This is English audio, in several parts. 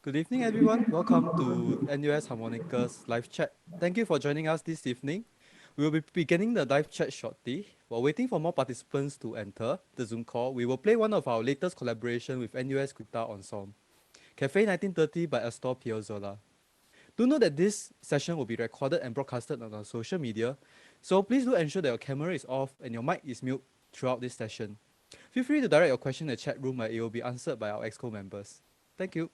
Good evening, everyone. Welcome to NUS Harmonica's live chat. Thank you for joining us this evening. We will be beginning the live chat shortly. While waiting for more participants to enter the Zoom call, we will play one of our latest collaboration with NUS Guitar Ensemble, Cafe 1930 by Astor Piazzolla. Do know that this session will be recorded and broadcasted on our social media, so please do ensure that your camera is off and your mic is mute throughout this session. Feel free to direct your question in the chat room where it will be answered by our EXCO members. Thank you.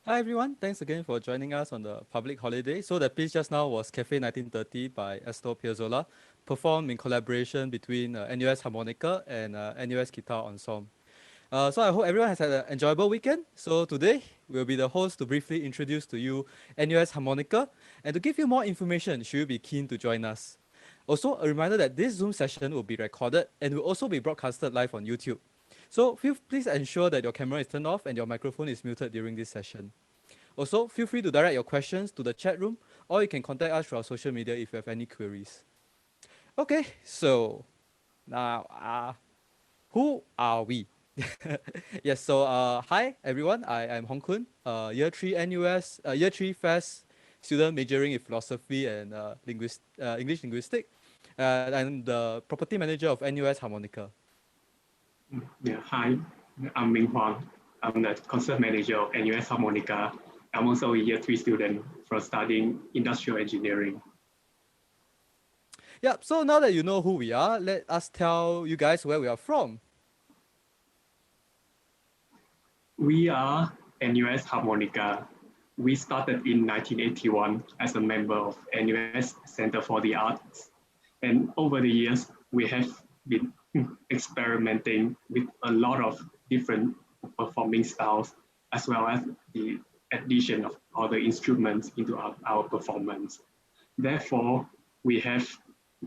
Hi everyone, thanks again for joining us on the public holiday. So the piece just now was Cafe 1930 by Astor Piazzolla, performed in collaboration between NUS Harmonica and NUS Guitar Ensemble. So I hope everyone has had an enjoyable weekend. So today we'll be the host to briefly introduce to you NUS Harmonica, and to give you more information, should you be keen to join us. Also, a reminder that this Zoom session will be recorded and will also be broadcasted live on YouTube. So please ensure that your camera is turned off and your microphone is muted during this session. Also, feel free to direct your questions to the chat room, or you can contact us through our social media if you have any queries. Okay, so now, who are we? Yes, so hi everyone, I am Hong Kun, year 3 NUS, year 3 FAS student majoring in philosophy and English linguistic. I'm the property manager of NUS Harmonica. Yeah, hi, I'm Ming Huang. I'm the concert manager of NUS Harmonica. I'm also a year 3 student for studying industrial engineering. Yep, so now that you know who we are, let us tell you guys where we are from. We are NUS Harmonica. We started in 1981 as a member of NUS Center for the Arts. And over the years, we have been experimenting with a lot of different performing styles, as well as the addition of other instruments into our performance. Therefore, we have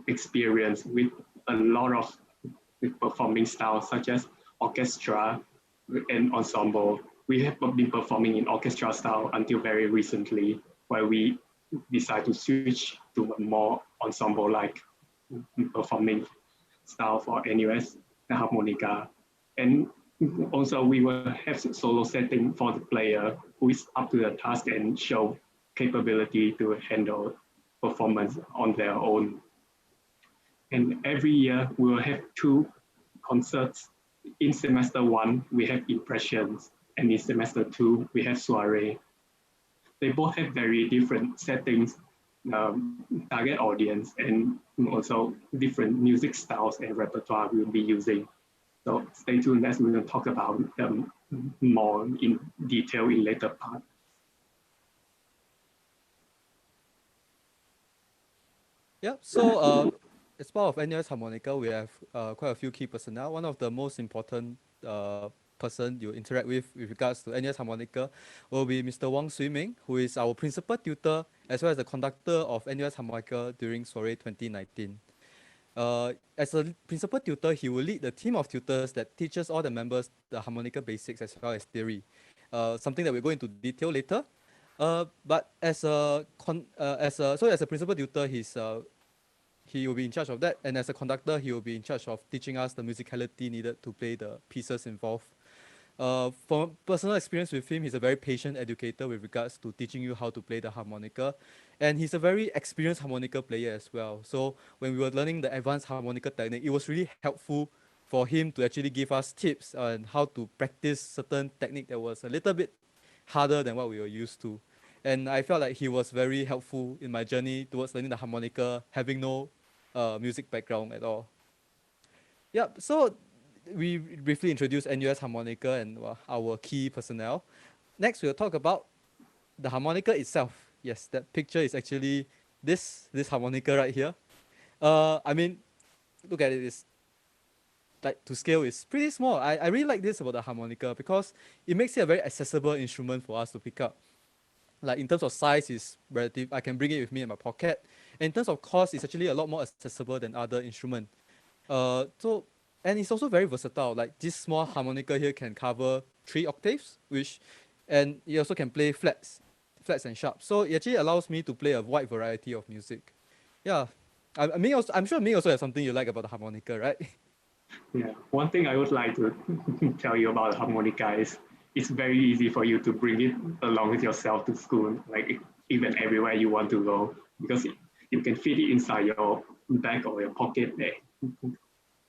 experience with a lot of performing styles such as orchestra and ensemble. We have been performing in orchestra style until very recently, where we decide to switch to a more ensemble-like performing style for NUS harmonica. And also we will have solo setting for the player who is up to the task and show capability to handle performance on their own. And every year we will have 2 concerts. In semester 1, we have impressions, and in semester 2, we have soiree. They both have very different settings, target audience, and also different music styles and repertoire we'll be using. So stay tuned as we will talk about them more in detail in later part. Yep, so as part of NUS Harmonica, we have quite a few key personnel. One of the most important person you interact with regards to NUS Harmonica will be Mr. Wang Sui-ming, who is our principal tutor as well as the conductor of NUS Harmonica during Soiree 2019. As a principal tutor, he will lead the team of tutors that teaches all the members the harmonica basics as well as theory. Something that we'll go into detail later. But as a principal tutor, he will be in charge of that, and as a conductor, he will be in charge of teaching us the musicality needed to play the pieces involved. From personal experience with him, he's a very patient educator with regards to teaching you how to play the harmonica, and he's a very experienced harmonica player as well. So when we were learning the advanced harmonica technique, it was really helpful for him to actually give us tips on how to practice certain technique that was a little bit harder than what we were used to. And I felt like he was very helpful in my journey towards learning the harmonica, having no music background at all. Yep, so we briefly introduced NUS Harmonica and our key personnel. Next, we'll talk about the harmonica itself. Yes, that picture is actually this harmonica right here. I mean, look at it. It's like to scale is pretty small. I really like this about the harmonica because it makes it a very accessible instrument for us to pick up. Like in terms of size, is relative. I can bring it with me in my pocket. And in terms of cost, it's actually a lot more accessible than other instruments. So and it's also very versatile. Like this small harmonica here can cover 3 octaves, and it also can play flats and sharps. So it actually allows me to play a wide variety of music. Yeah, I'm sure me also has something you like about the harmonica, right? Yeah, one thing I would like to tell you about harmonica is it's very easy for you to bring it along with yourself to school, like even everywhere you want to go, because you can fit it inside your bag or your pocket there.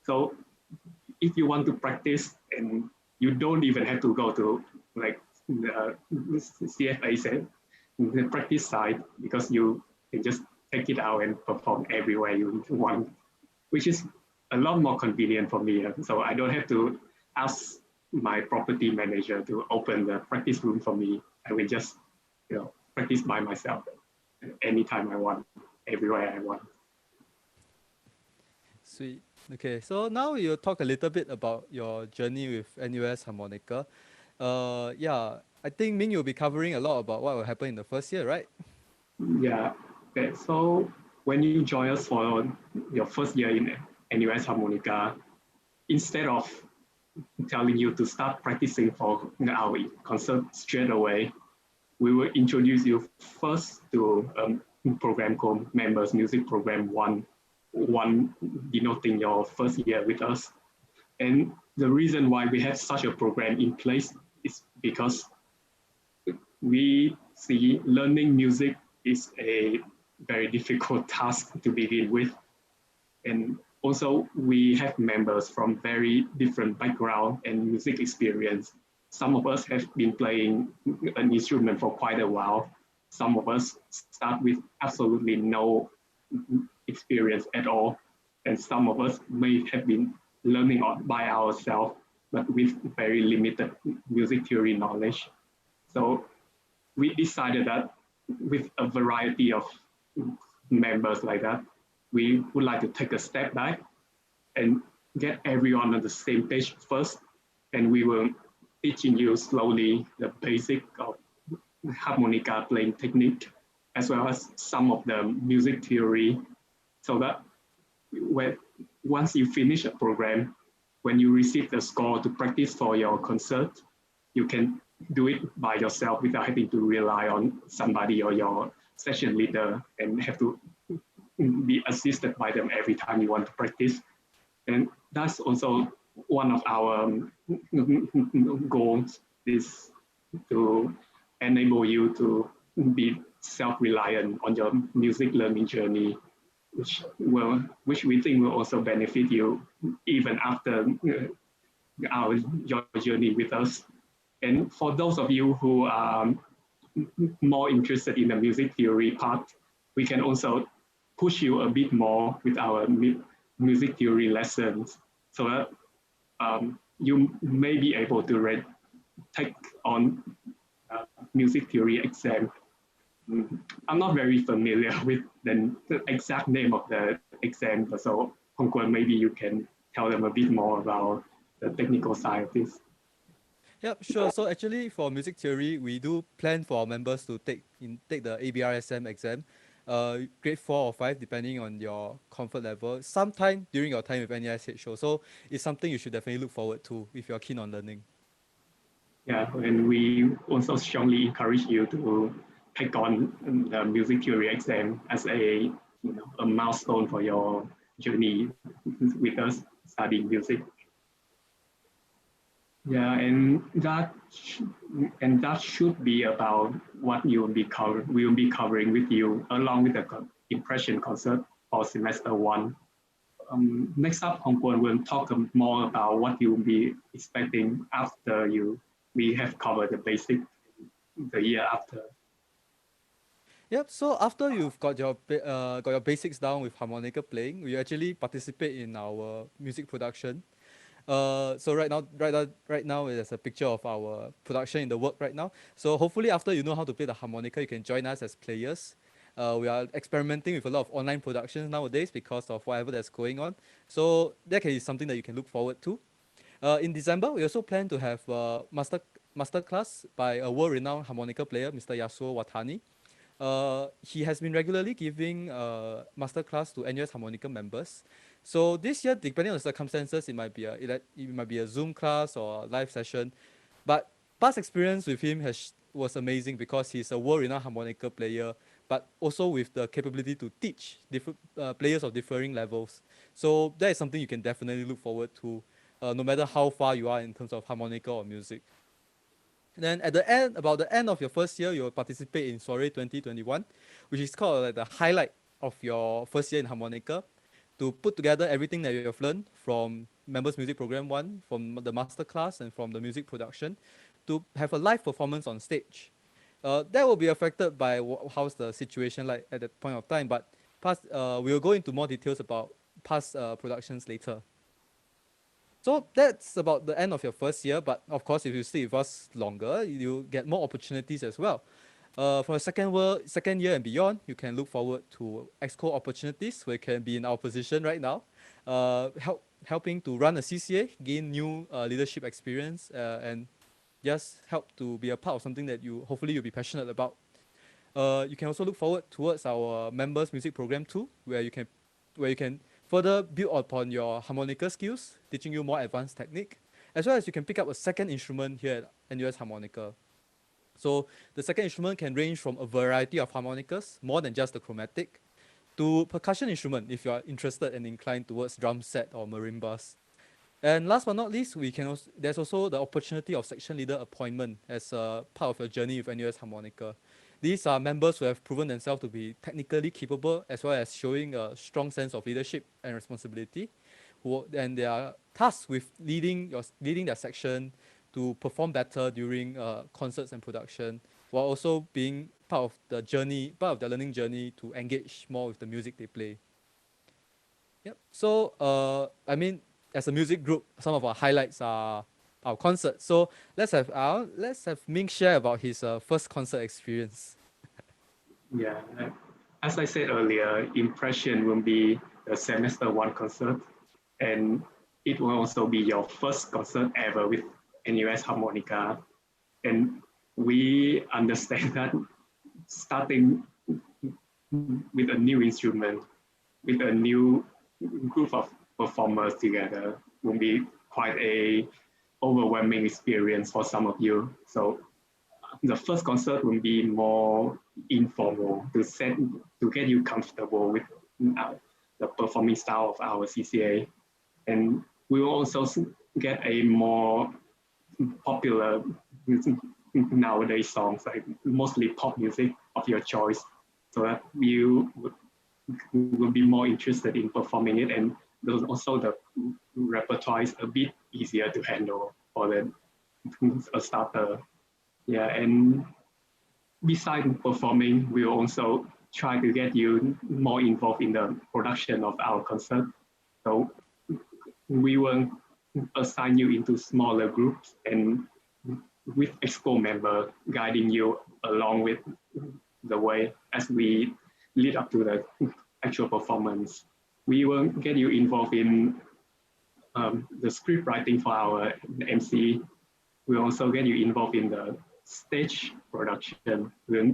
So if you want to practice, and you don't even have to go to like the CFA said, the practice side, because you can just take it out and perform everywhere you want, which is a lot more convenient for me. So I don't have to ask my property manager to open the practice room for me. I will just practice by myself anytime I want, everywhere I want. Sweet. Okay, so now you talk a little bit about your journey with NUS Harmonica. Yeah, I think Ming you'll be covering a lot about what will happen in the first year, right? Yeah. Okay. So when you join us for your first year in NUS Harmonica, instead of telling you to start practicing for our concert straight away, we will introduce you first to a program called Members Music Program one denoting your first year with us. And the reason why we have such a program in place is because we see learning music is a very difficult task to begin with. And also we have members from very different background and music experience. Some of us have been playing an instrument for quite a while. Some of us start with absolutely no experience at all. And some of us may have been learning by ourselves, but with very limited music theory knowledge. So we decided that with a variety of members like that, we would like to take a step back and get everyone on the same page first. And we will teaching you slowly the basic of harmonica playing technique, as well as some of the music theory, so that when, once you finish a program, when you receive the score to practice for your concert, you can do it by yourself without having to rely on somebody or your session leader and have to be assisted by them every time you want to practice. And that's also one of our goals, is to enable you to be self-reliant on your music learning journey, which we think will also benefit you even after your journey with us. And for those of you who are more interested in the music theory part, we can also push you a bit more with our music theory lessons, so that you may be able to take on music theory exam. I'm not very familiar with the exact name of the exam, so Hong Kong, maybe you can tell them a bit more about the technical side of this. Yep, sure. So actually, for music theory, we do plan for our members to take the ABRSM exam, grade 4 or 5, depending on your comfort level, sometime during your time with NUSHO. So it's something you should definitely look forward to if you're keen on learning. Yeah, and we also strongly encourage you to take on the music theory exam as a milestone for your journey with us studying music. Yeah, and that should be about what you will be covering with you, along with the impression concert for semester 1. Next up, Hong Kwon will talk more about what you will be expecting after we have covered the basic the year after. Yep. So after you've got your basics down with harmonica playing, we actually participate in our music production. So right now there's a picture of our production in the work right now. So hopefully after you know how to play the harmonica, you can join us as players. We are experimenting with a lot of online productions nowadays because of whatever that's going on. So that is something that you can look forward to. In December, we also plan to have a master class by a world-renowned harmonica player, Mr. Yasuo Watani. He has been regularly giving master class to NUS Harmonica members. So this year, depending on the circumstances, it might be a Zoom class or a live session. But past experience with him was amazing because he's a world-renowned harmonica player, but also with the capability to teach different players of differing levels. So that is something you can definitely look forward to, no matter how far you are in terms of harmonica or music. Then about the end of your first year, you'll participate in Soiree 2021, which is called like the highlight of your first year in harmonica, to put together everything that you have learned from Members Music Program 1, from the master class, and from the music production, to have a live performance on stage. That will be affected by how's the situation like at that point of time, but we'll go into more details about past productions later. So that's about the end of your first year, but of course, if you stay with us longer, you get more opportunities as well. For the second year and beyond, you can look forward to exco opportunities where you can be in our position right now, helping to run a CCA, gain new leadership experience, and just help to be a part of something that you hopefully you'll be passionate about. You can also look forward towards our members music program too, where you can further build upon your harmonica skills, teaching you more advanced technique, as well as you can pick up a second instrument here at NUS Harmonica. So the second instrument can range from a variety of harmonicas, more than just the chromatic, to percussion instrument if you are interested and inclined towards drum set or marimbas. And last but not least, there's also the opportunity of section leader appointment as a part of your journey with NUS Harmonica. These are members who have proven themselves to be technically capable as well as showing a strong sense of leadership and responsibility. And they are tasked with leading their section to perform better during concerts and production, while also being part of the learning journey to engage more with the music they play. Yep. So, as a music group, some of our highlights are our concert. So let's have Ming share about his first concert experience. Yeah, as I said earlier, impression will be the semester one concert, and it will also be your first concert ever with NUS Harmonica. And we understand that starting with a new instrument, with a new group of performers together, will be quite a overwhelming experience for some of you. So the first concert will be more informal to get you comfortable with uh, the performing style of our CCA, and we will also get a more popular nowadays songs, like mostly pop music of your choice, so that you will be more interested in performing it, and also the repertoire is a bit easier to handle for a starter. Yeah, and besides performing, we also try to get you more involved in the production of our concert. So we will assign you into smaller groups and with EXCO member guiding you along with the way as we lead up to the actual performance. We will get you involved in the script writing for our MC. We'll also get you involved in the stage production. We'll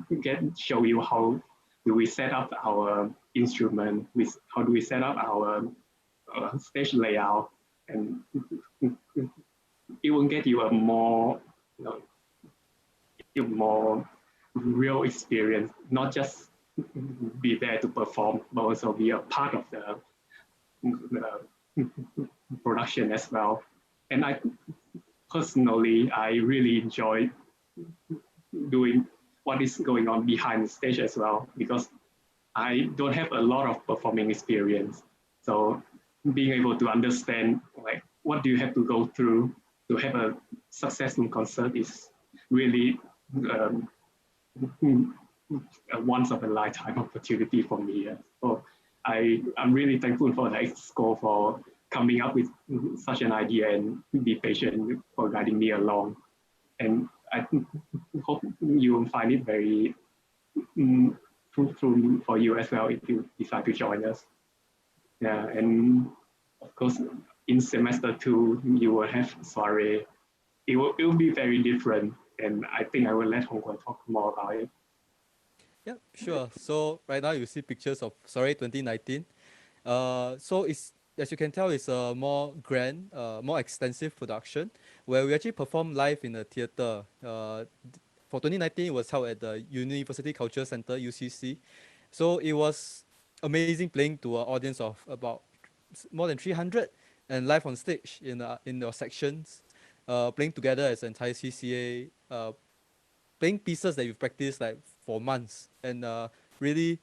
show you how do we set up our instrument, how do we set up our stage layout, and it will get you a more, more real experience, not just be there to perform, but also be a part of the production as well. And I really enjoy doing what is going on behind the stage as well, because I don't have a lot of performing experience. So being able to understand like what do you have to go through to have a successful concert is really a once of a lifetime opportunity for me. So I'm really thankful for the EXCO for coming up with such an idea and be patient for guiding me along. And I hope you will find it very fruitful for you as well if you decide to join us. Yeah, and of course, in semester two, you will have soiree. It will be very different, and I think I will let Hong Guan talk more about it. Yep, sure. So right now you see pictures of Sorry 2019. So it's as you can tell, it's a more grand, more extensive production where we actually perform live in a theater. For 2019, it was held at the University Culture Center (UCC). So it was amazing playing to an audience of about more than 300 and live on stage in your sections, playing together as an entire CCA, playing pieces that you've practiced like for months and really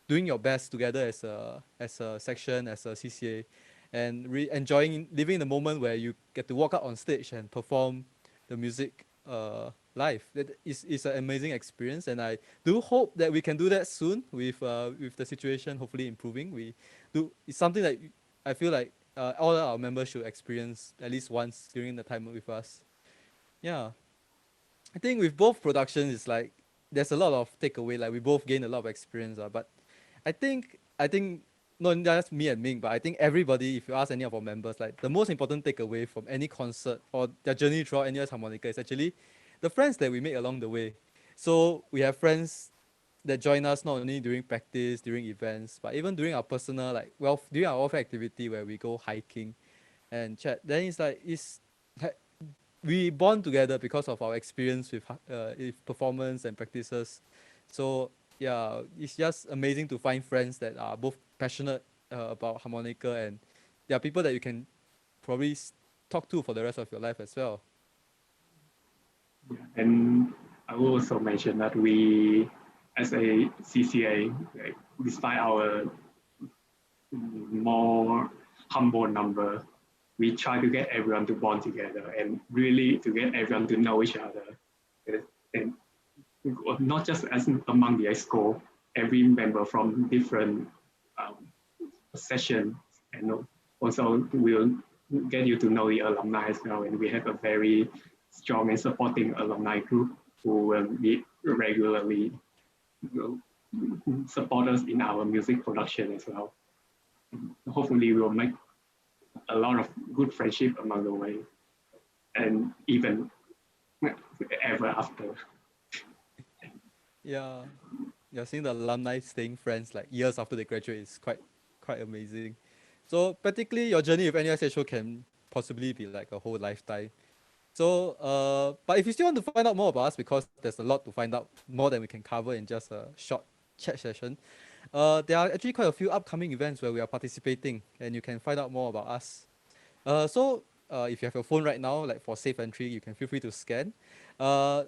doing your best together as a section, as a CCA, and enjoying living in the moment where you get to walk out on stage and perform the music live. That is an amazing experience, and I do hope that we can do that soon with the situation hopefully improving. We do It's something that I feel like all our members should experience at least once during the time with us. Yeah, I think with both productions, it's like there's a lot of takeaway. Like we both gain a lot of experience. But I think not just me and Ming, but I think everybody, if you ask any of our members, like the most important takeaway from any concert or their journey throughout NUS Harmonica is actually the friends that we make along the way. So we have friends that join us not only during practice, during events, but even during our personal, like, well, during our welfare activity where we go hiking and chat. Then it's like like, we bond together because of our experience with performance and practices. So yeah, it's just amazing to find friends that are both passionate about harmonica, and there are people that you can probably talk to for the rest of your life as well. And I will also mention that we, as a CCA, like, despite our more humble number, we try to get everyone to bond together and really to get everyone to know each other. And not just as among the EXCO, every member from different um, sessions, and also we'll get you to know the alumni as well. And we have a very strong and supporting alumni group who will meet regularly, support us in our music production as well. Hopefully we'll make a lot of good friendship along the way, and even ever after. Yeah, yeah, seeing the alumni staying friends like years after they graduate is quite amazing. So practically your journey with NUSHO can possibly be like a whole lifetime. So, but if you still want to find out more about us, because there's a lot to find out, more than we can cover in just a short chat session, there are actually quite a few upcoming events where we are participating, and you can find out more about us. If you have your phone right now, like for safe entry, you can feel free to scan. Uh,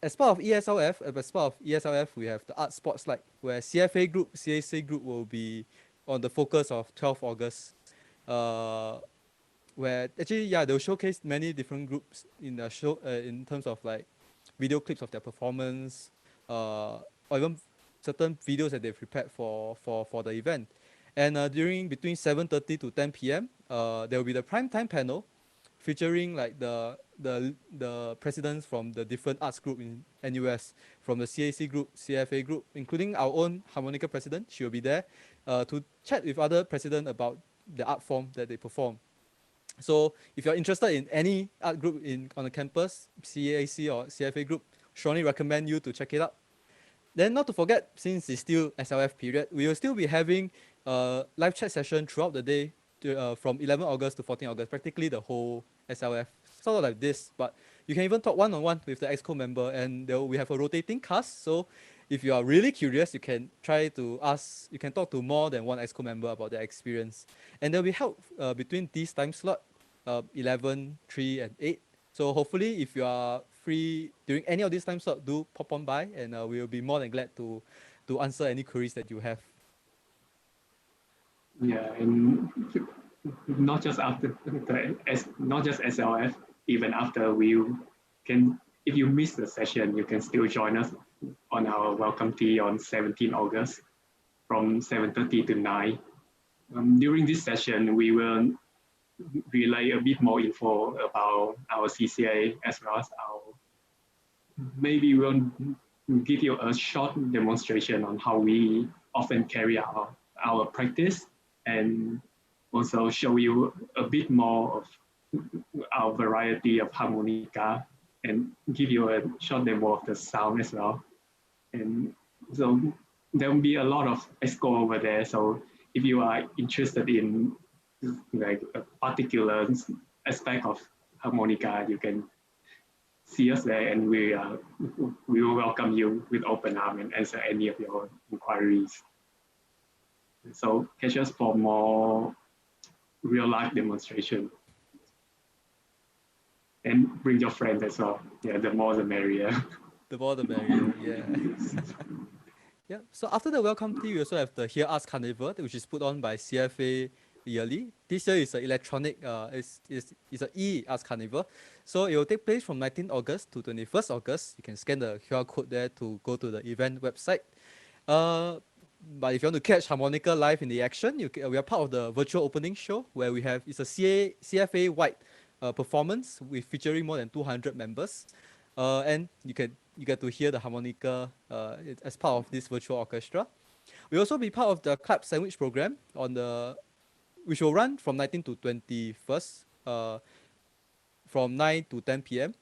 as part of e-SLF, we have the Art Spotlight, where CFA group, CAC group will be on the focus of 12 August. Uh, where actually, yeah, they'll showcase many different groups in the show, in terms of like video clips of their performance, or even certain videos that they've prepared for the event. And during between 7:30 to 10 p.m., there will be the prime time panel featuring like the presidents from the different arts group in NUS, from the CAC group, CFA group, including our own harmonica president. She will be there to chat with other president about the art form that they perform. So if you're interested in any art group on the campus, CAC or CFA group, strongly recommend you to check it out. Then not to forget, since it's still SLF period, we will still be having a live chat session throughout the day from 11 August to 14 August, practically the whole SLF, sort of like this. But you can even talk one-on-one with the EXCO member, and we have a rotating cast. So if you are really curious, you can you can talk to more than one EXCO member about their experience. And there'll be help between these time slot, 11, 3, and 8. So hopefully, if you are free during any of these time slot, do pop on by, and we will be more than glad to answer any queries that you have. Yeah, and not just after not just SLF, even after we can, if you miss the session, you can still join us on our welcome tea on 17 August from 7:30 to 9. During this session, we will relay a bit more info about our CCA as well as our, maybe we'll give you a short demonstration on how we often carry out our practice, and also show you a bit more of our variety of harmonica, and give you a short demo of the sound as well. And so there will be a lot of EXCO over there. So if you are interested in like a particular aspect of harmonica, you can see us there, and we will welcome you with open arm and answer any of your inquiries. So catch us for more real life demonstration, and bring your friends as well. Yeah, the more the merrier. The more the merrier, yeah. Yeah. So after the welcome tea, we also have the Here Arts Carnival, which is put on by CFA yearly. This year is an electronic, it's an e-arts carnival. So it will take place from 19th August to 21st August. You can scan the QR code there to go to the event website. Uh, But if you want to catch harmonica live in the action, we are part of the virtual opening show where it's a CFA wide performance with featuring more than 200 members, and you get to hear the harmonica as part of this virtual orchestra. We also be part of the club sandwich program which will run from 19 to 21st, from 9 to 10 p.m.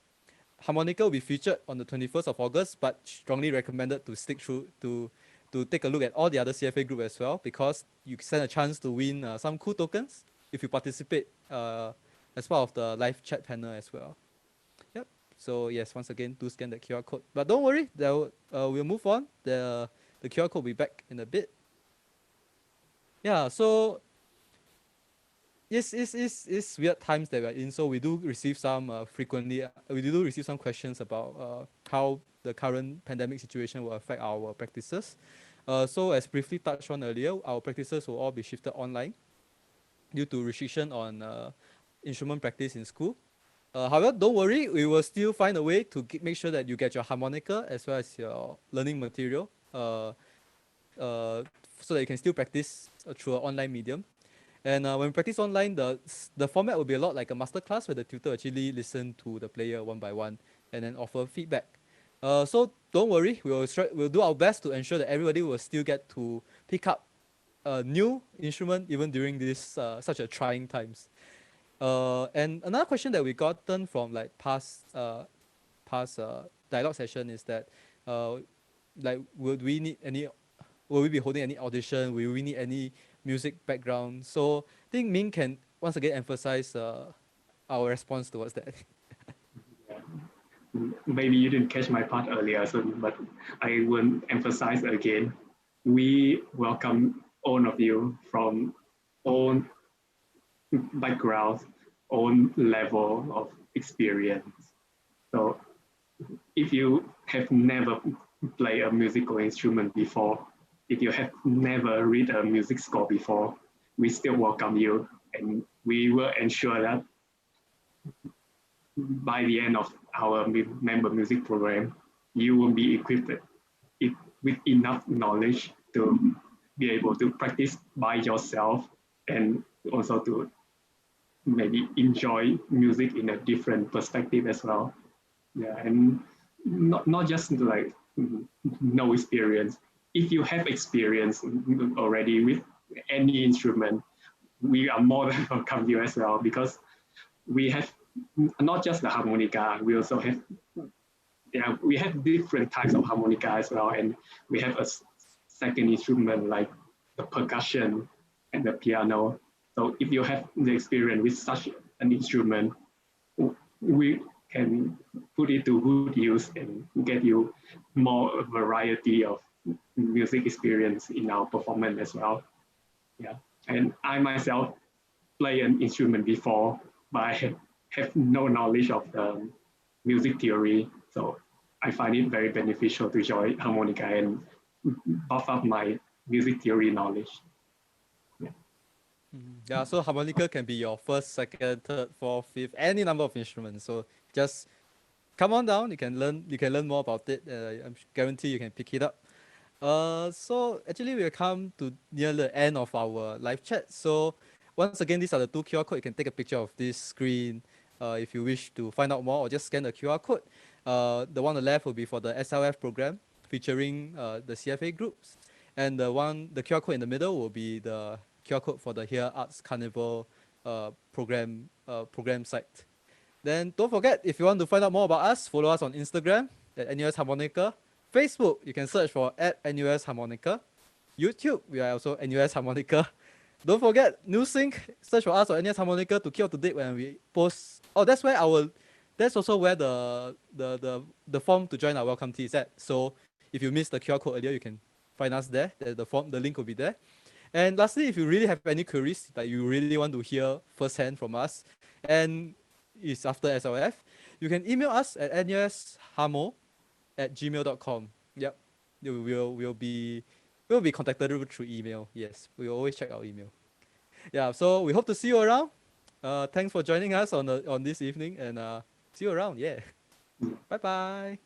Harmonica will be featured on the 21st of August, but strongly recommended to stick through to take a look at all the other CFA group as well, because you stand a chance to win some cool tokens if you participate as part of the live chat panel as well. Yep. So yes, once again, do scan the QR code. But don't worry, we'll move on. The QR code will be back in a bit. Yeah. So it's weird times that we're in, so we do receive some we do receive some questions about how the current pandemic situation will affect our practices. So as briefly touched on earlier, our practices will all be shifted online due to restriction on instrument practice in school. However, don't worry, we will still find a way to make sure that you get your harmonica as well as your learning material, so that you can still practice through an online medium. And when we practice online, the format will be a lot like a masterclass where the tutor actually listen to the player one by one and then offer feedback. So don't worry, we'll do our best to ensure that everybody will still get to pick up a new instrument even during this such a trying times. And another question that we gotten from like past dialogue session is that like will we be holding any audition? Will we need any music background? So I think Ming can once again emphasize our response towards that. Maybe you didn't catch my part earlier, but I will emphasize again. We welcome all of you from all backgrounds, own level of experience. So if you have never played a musical instrument before, if you have never read a music score before, we still welcome you, and we will ensure that by the end of our member music program, you will be equipped with enough knowledge to be able to practice by yourself and also to maybe enjoy music in a different perspective as well. Yeah, and not just like no experience. If you have experience already with any instrument, we are more than welcome you as well, because we have not just the harmonica, we also have we have different types of harmonica as well, and we have a second instrument like the percussion and the piano. So if you have the experience with such an instrument, we can put it to good use and get you more variety of music experience in our performance as well. Yeah, and I myself play an instrument before, but I have no knowledge of the music theory. So I find it very beneficial to join harmonica and buff up my music theory knowledge. Yeah, so harmonica can be your first, second, third, fourth, fifth, any number of instruments. So just come on down. You can learn more about it. I'm guarantee you can pick it up. So actually we'll come to near the end of our live chat. So once again, these are the two QR codes. You can take a picture of this screen if you wish to find out more, or just scan the QR code. The one on the left will be for the SLF program featuring the CFA groups, and the QR code in the middle will be the QR code for the Here Arts Carnival program site. Then don't forget, if you want to find out more about us, follow us on Instagram at NUS Harmonica. Facebook, you can search for @NUS Harmonica. YouTube, we are also NUS Harmonica. Don't forget, NewSync, search for us on NUS Harmonica to keep up to date when we post. Oh, that's also where the form to join our welcome tea is at. So if you missed the QR code earlier, you can find us there. The link will be there. And lastly, if you really have any queries that you really want to hear firsthand from us, and it's after SLF, you can email us at nusharmo@gmail.com. Yep, we'll be contacted through email. Yes, we always check our email. Yeah, so we hope to see you around. Thanks for joining us on this evening, and see you around. Yeah, bye bye.